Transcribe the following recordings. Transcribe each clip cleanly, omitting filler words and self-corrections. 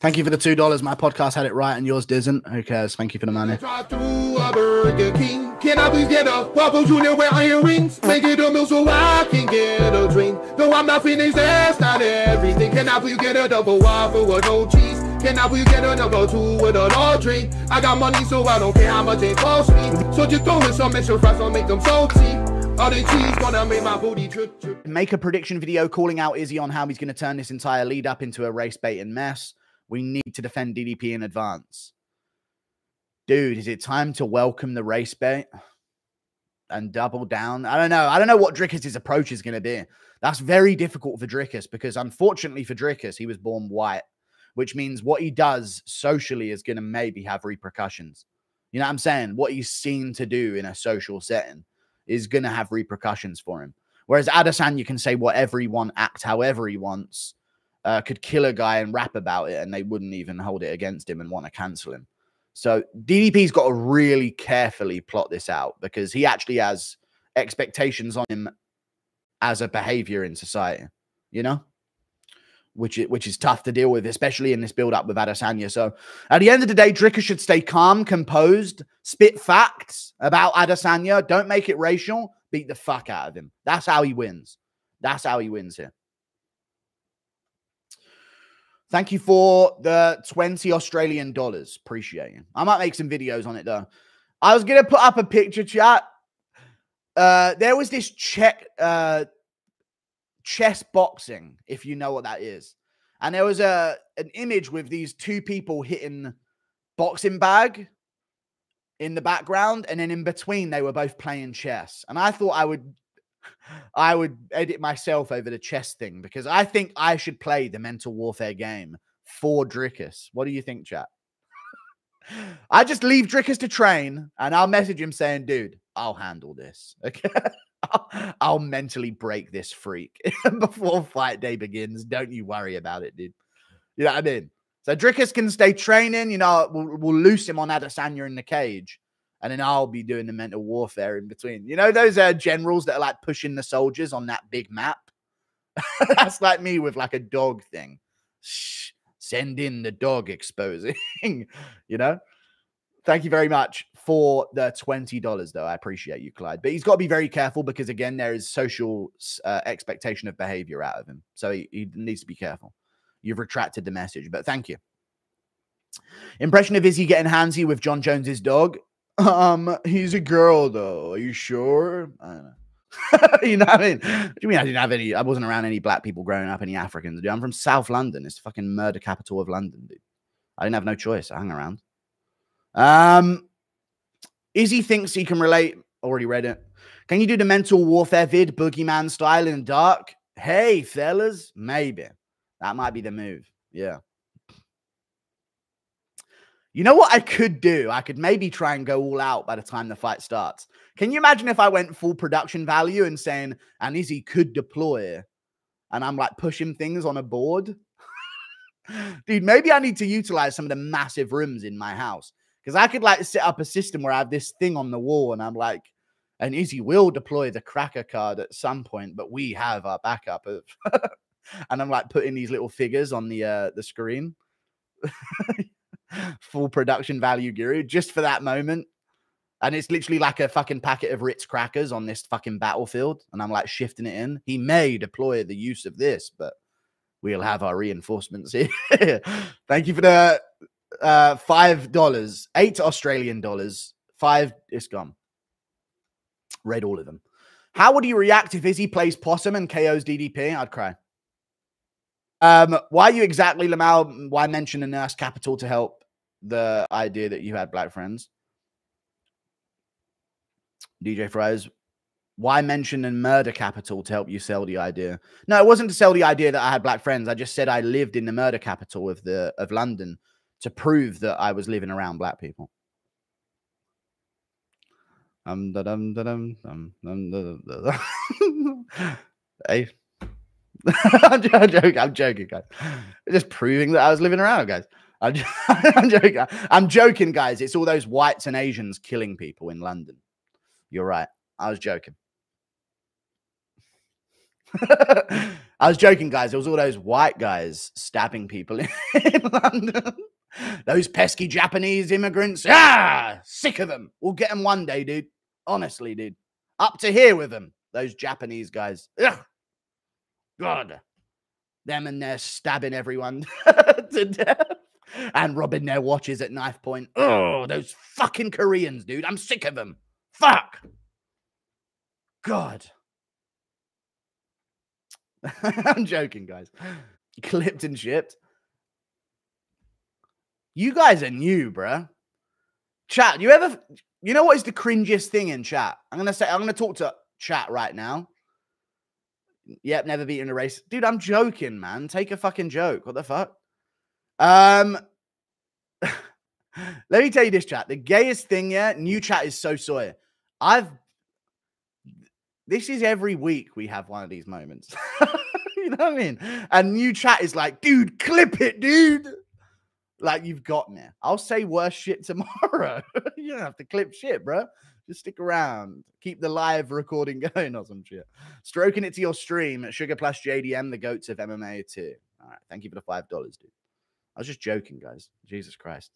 Thank you for the $2. My podcast had it right and yours didn't. Who cares? Thank you for the money. Drive through a Burger King. Can I please get a Papa Junior with iron rings? Make it a meal so I can get a drink. Though I'm not finished, that's not everything. Can I please get a double waffle with no cheese? Can I please get a number 2 with a large drink? I got money, so I don't care how much it costs me. So just throw in some extra fries, I'll make them salty. All the cheese gonna make my booty drip, drip. Make a prediction video calling out Izzy on how he's going to turn this entire lead up into a race baiting mess. We need to defend DDP in advance. Dude, is it time to welcome the race bait and double down? I don't know. I don't know what Dricus' approach is going to be. That's very difficult for Dricus because unfortunately for Dricus, he was born white, which means what he does socially is going to maybe have repercussions. You know what I'm saying? What he's seen to do in a social setting is going to have repercussions for him. Whereas Adesanya can say whatever he wants, act however he wants, could kill a guy and rap about it, and they wouldn't even hold it against him and want to cancel him. So DDP's got to really carefully plot this out because he actually has expectations on him as a behavior in society, you know, which is tough to deal with, especially in this build-up with Adesanya. So at the end of the day, Dricus should stay calm, composed, spit facts about Adesanya. Don't make it racial. Beat the fuck out of him. That's how he wins. That's how he wins here. Thank you for the 20 Australian dollars. Appreciate you. I might make some videos on it, though. I was going to put up a picture, chat. There was this chess boxing, if you know what that is. And there was an image with these two people hitting boxing bag in the background. And then in between, they were both playing chess. And I thought I would edit myself over the chess thing because I think I should play the mental warfare game for Dricus. What do you think, chat? I just leave Dricus to train and I'll message him saying, dude, I'll handle this. Okay. I'll mentally break this freak before fight day begins. Don't you worry about it, dude. You know what I mean? So Dricus can stay training. You know, we'll loose him on Adesanya in the cage. And then I'll be doing the mental warfare in between. You know, those generals that are like pushing the soldiers on that big map? That's like me with like a dog thing. Shh, send in the dog exposing, you know? Thank you very much for the $20, though. I appreciate you, Clyde. But he's got to be very careful because, again, there is social expectation of behavior out of him. So he needs to be careful. You've retracted the message, but thank you. Impression of Izzy getting handsy with John Jones's dog. He's a girl, though. Are you sure? I don't know. You know what I mean? What do you mean I didn't have any? I wasn't around any black people growing up, any Africans, dude. I'm from South London. It's the fucking murder capital of London, dude. I didn't have no choice. I hung around. Izzy thinks he can relate. Already read it. Can you do the mental warfare vid, boogeyman style in the dark? Hey, fellas, maybe. That might be the move. Yeah. You know what I could do? I could maybe try and go all out by the time the fight starts. Can you imagine if I went full production value and saying, and Izzy could deploy, and I'm like pushing things on a board? Dude, maybe I need to utilize some of the massive rooms in my house. Because I could like set up a system where I have this thing on the wall and I'm like, and Izzy will deploy the cracker card at some point, but we have our backup of and I'm like putting these little figures on the screen. Full production value, Guru, just for that moment. And it's literally like a fucking packet of Ritz crackers on this fucking battlefield. And I'm like shifting it in. He may deploy the use of this, but we'll have our reinforcements here. Thank you for the $5. 8 Australian dollars. 5, it's gone. Read all of them. How would you react if Izzy plays possum and KOs DDP? I'd cry. Why you exactly, Lamal? Why mention the nurse capital to help the idea that you had black friends? DJ Fries, why mention the murder capital to help you sell the idea? No, it wasn't to sell the idea that I had black friends. I just said I lived in the murder capital of London to prove that I was living around black people. Hey. I'm joking, guys. Just proving that I was living around, guys. I'm joking. I'm joking, guys. It's all those whites and Asians killing people in London. You're right. I was joking. I was joking, guys. There was all those white guys stabbing people in London. Those pesky Japanese immigrants. Ah, sick of them. We'll get them one day, dude. Honestly, dude. Up to here with them. Those Japanese guys. Ugh. God. Them and they're stabbing everyone to death and robbing their watches at knife point. Oh, those fucking Koreans, dude. I'm sick of them. Fuck. God. I'm joking, guys. Clipped and shipped. You guys are new, bruh. Chat, you know what is the cringiest thing in chat? I'm going to talk to chat right now. Yep, never beaten a race. Dude, I'm joking, man. Take a fucking joke. What the fuck? Let me tell you this, chat. The gayest thing, yeah, new chat is so soy. This is every week we have one of these moments. You know what I mean? And new chat is like, dude, clip it, dude. Like, you've got me. I'll say worse shit tomorrow. You don't have to clip shit, bro. Just stick around. Keep the live recording going or some shit. Stroking it to your stream at Sugar Plus JDM, the goats of MMA too. All right. Thank you for the $5, dude. I was just joking, guys. Jesus Christ.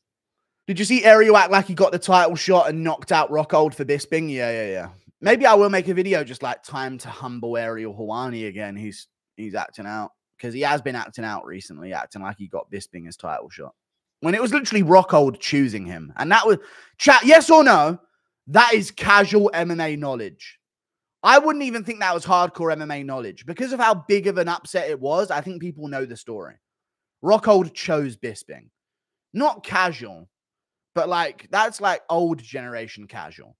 Did you see Ariel act like he got the title shot and knocked out Rockhold for Bisping? Yeah. Maybe I will make a video just like time to humble Ariel Helwani again. He's acting out because he has been acting out recently, acting like he got Bisping his title shot. When it was literally Rockhold choosing him. And that was, chat, yes or no, that is casual MMA knowledge. I wouldn't even think that was hardcore MMA knowledge. Because of how big of an upset it was, I think people know the story. Rockhold chose Bisping. Not casual, but like, that's like old generation casual.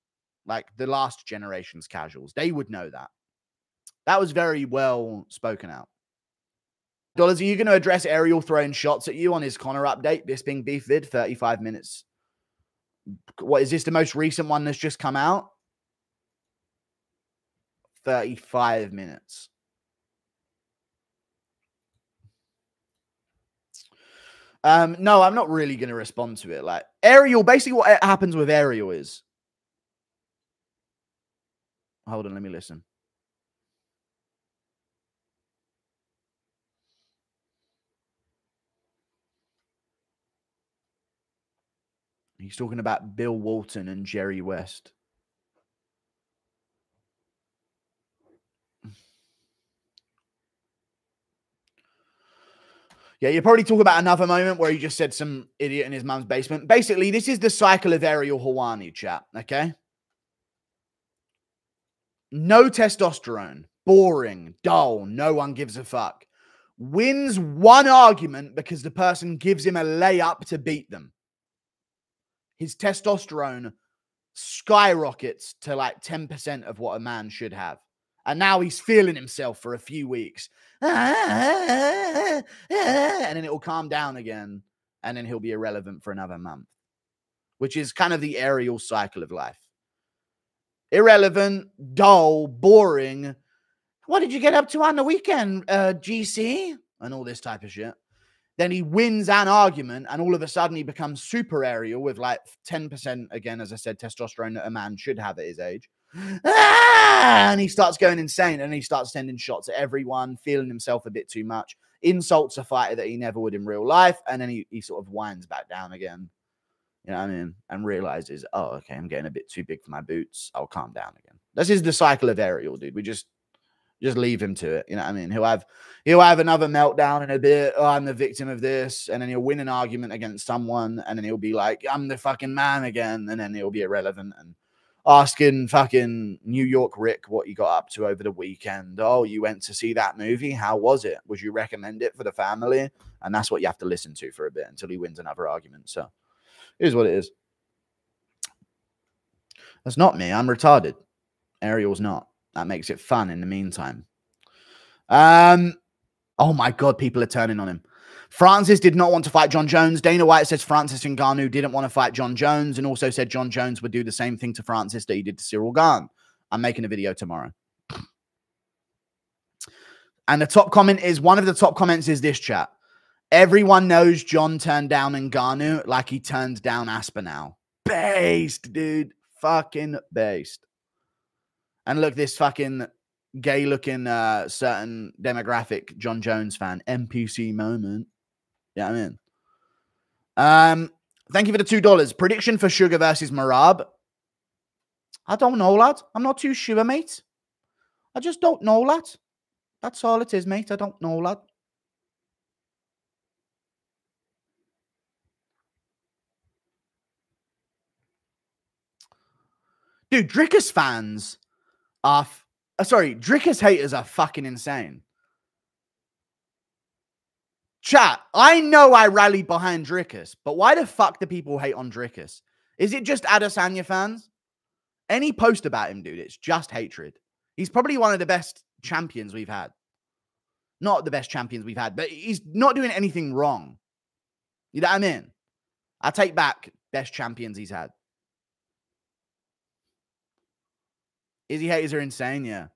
Like the last generation's casuals. They would know that. That was very well spoken out. Dollars, are you going to address Ariel throwing shots at you on his Connor update? Bisping beef vid, 35 minutes. What is this, the most recent one that's just come out? 35 minutes. No, I'm not really going to respond to it. Like Ariel, basically what happens with Ariel is... Hold on, let me listen. He's talking about Bill Walton and Jerry West. Yeah, you're probably talking about another moment where he just said some idiot in his mum's basement. Basically, this is the cycle of Ariel Helwani, chat, okay? No testosterone. Boring. Dull. No one gives a fuck. Wins one argument because the person gives him a layup to beat them. His testosterone skyrockets to like 10% of what a man should have. And now he's feeling himself for a few weeks. And then it will calm down again. And then he'll be irrelevant for another month. Which is kind of the Ariel cycle of life. Irrelevant, dull, boring. What did you get up to on the weekend, GC? And all this type of shit. Then he wins an argument, and all of a sudden he becomes super Ariel with like 10%, again, as I said, testosterone that a man should have at his age. And he starts going insane, and he starts sending shots at everyone, feeling himself a bit too much, insults a fighter that he never would in real life, and then he sort of winds back down again. You know what I mean? And realizes, oh, okay, I'm getting a bit too big for my boots. I'll calm down again. This is the cycle of Ariel, dude. We just leave him to it. You know what I mean? He'll have another meltdown in a bit. Oh, I'm the victim of this. And then he'll win an argument against someone. And then he'll be like, I'm the fucking man again. And then he'll be irrelevant and asking fucking New York Rick what you got up to over the weekend. Oh, you went to see that movie? How was it? Would you recommend it for the family? And that's what you have to listen to for a bit until he wins another argument. So here's what it is. That's not me. I'm retarded. Ariel's not. That makes it fun in the meantime. Oh my God, people are turning on him. Francis did not want to fight John Jones. Dana White says Francis Ngannou didn't want to fight John Jones and also said John Jones would do the same thing to Francis that he did to Cyril Gane. I'm making a video tomorrow. And the top comment is, one of the top comments is this, chat. Everyone knows John turned down Ngannou like he turned down Aspinall. Based, dude. Fucking based. And look, this fucking gay-looking certain demographic John Jones fan. NPC moment. Yeah, I'm in. Thank you for the $2. Prediction for Sugar versus Marab. I don't know, lad. I'm not too sure, mate. I just don't know, lad. That's all it is, mate. I don't know, lad. Dude, Dricus fans are... Dricus haters are fucking insane. Chat, I know I rallied behind Dricus, but why the fuck do people hate on Dricus? Is it just Adesanya fans? Any post about him, dude, it's just hatred. He's probably one of the best champions we've had. Not the best champions we've had, but he's not doing anything wrong. You know what I mean? I take back best champions he's had. Izzy haters are insane, yeah.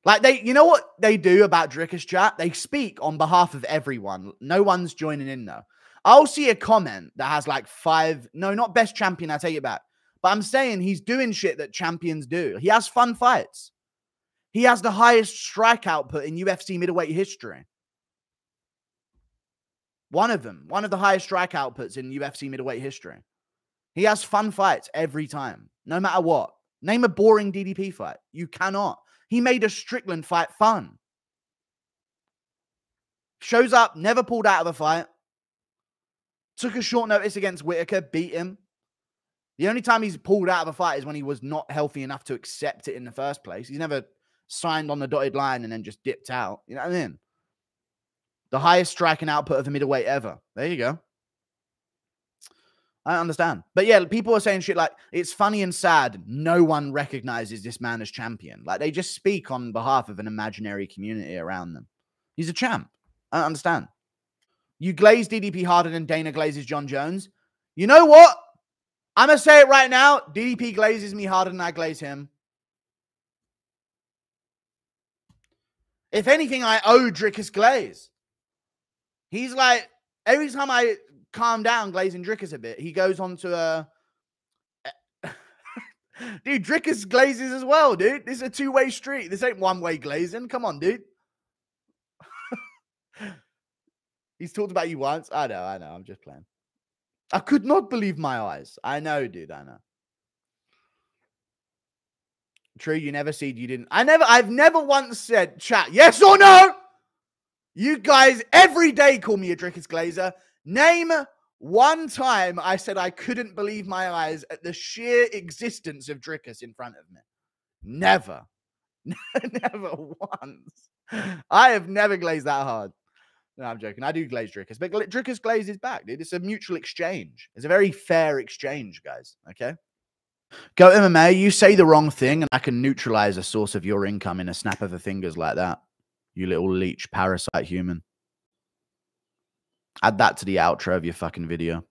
Like, you know what they do about Dricus, chat? They speak on behalf of everyone. No one's joining in, though. I'll see a comment that has like 5... No, not best champion, I take it back. But I'm saying he's doing shit that champions do. He has fun fights. He has the highest strike output in UFC middleweight history. One of them. One of the highest strike outputs in UFC middleweight history. He has fun fights every time, no matter what. Name a boring DDP fight. You cannot. He made a Strickland fight fun. Shows up, never pulled out of a fight. Took a short notice against Whitaker, beat him. The only time he's pulled out of a fight is when he was not healthy enough to accept it in the first place. He's never signed on the dotted line and then just dipped out. You know what I mean? The highest striking output of a middleweight ever. There you go. I understand. But yeah, people are saying shit like, it's funny and sad. No one recognizes this man as champion. Like, they just speak on behalf of an imaginary community around them. He's a champ. I don't understand. You glaze DDP harder than Dana glazes John Jones. You know what? I'm going to say it right now. DDP glazes me harder than I glaze him. If anything, I owe Dricus glaze. He's like, every time I calm down glazing Dricus a bit, he goes on to a... Dude, Dricus glazes as well, dude. This is a two-way street. This ain't one-way glazing. Come on, dude. He's talked about you once. I know. I'm just playing. I could not believe my eyes. I know, dude. I know. True, you never said you didn't. I've never once said, chat, yes or no? You guys every day call me a Dricus glazer. Name one time I said I couldn't believe my eyes at the sheer existence of Dricus in front of me. Never. Never once. I have never glazed that hard. No, I'm joking. I do glaze Dricus, but Dricus glazes back, dude. It's a mutual exchange. It's a very fair exchange, guys. Okay? Go MMA, you say the wrong thing, and I can neutralize a source of your income in a snap of the fingers like that. You little leech parasite human. Add that to the outro of your fucking video.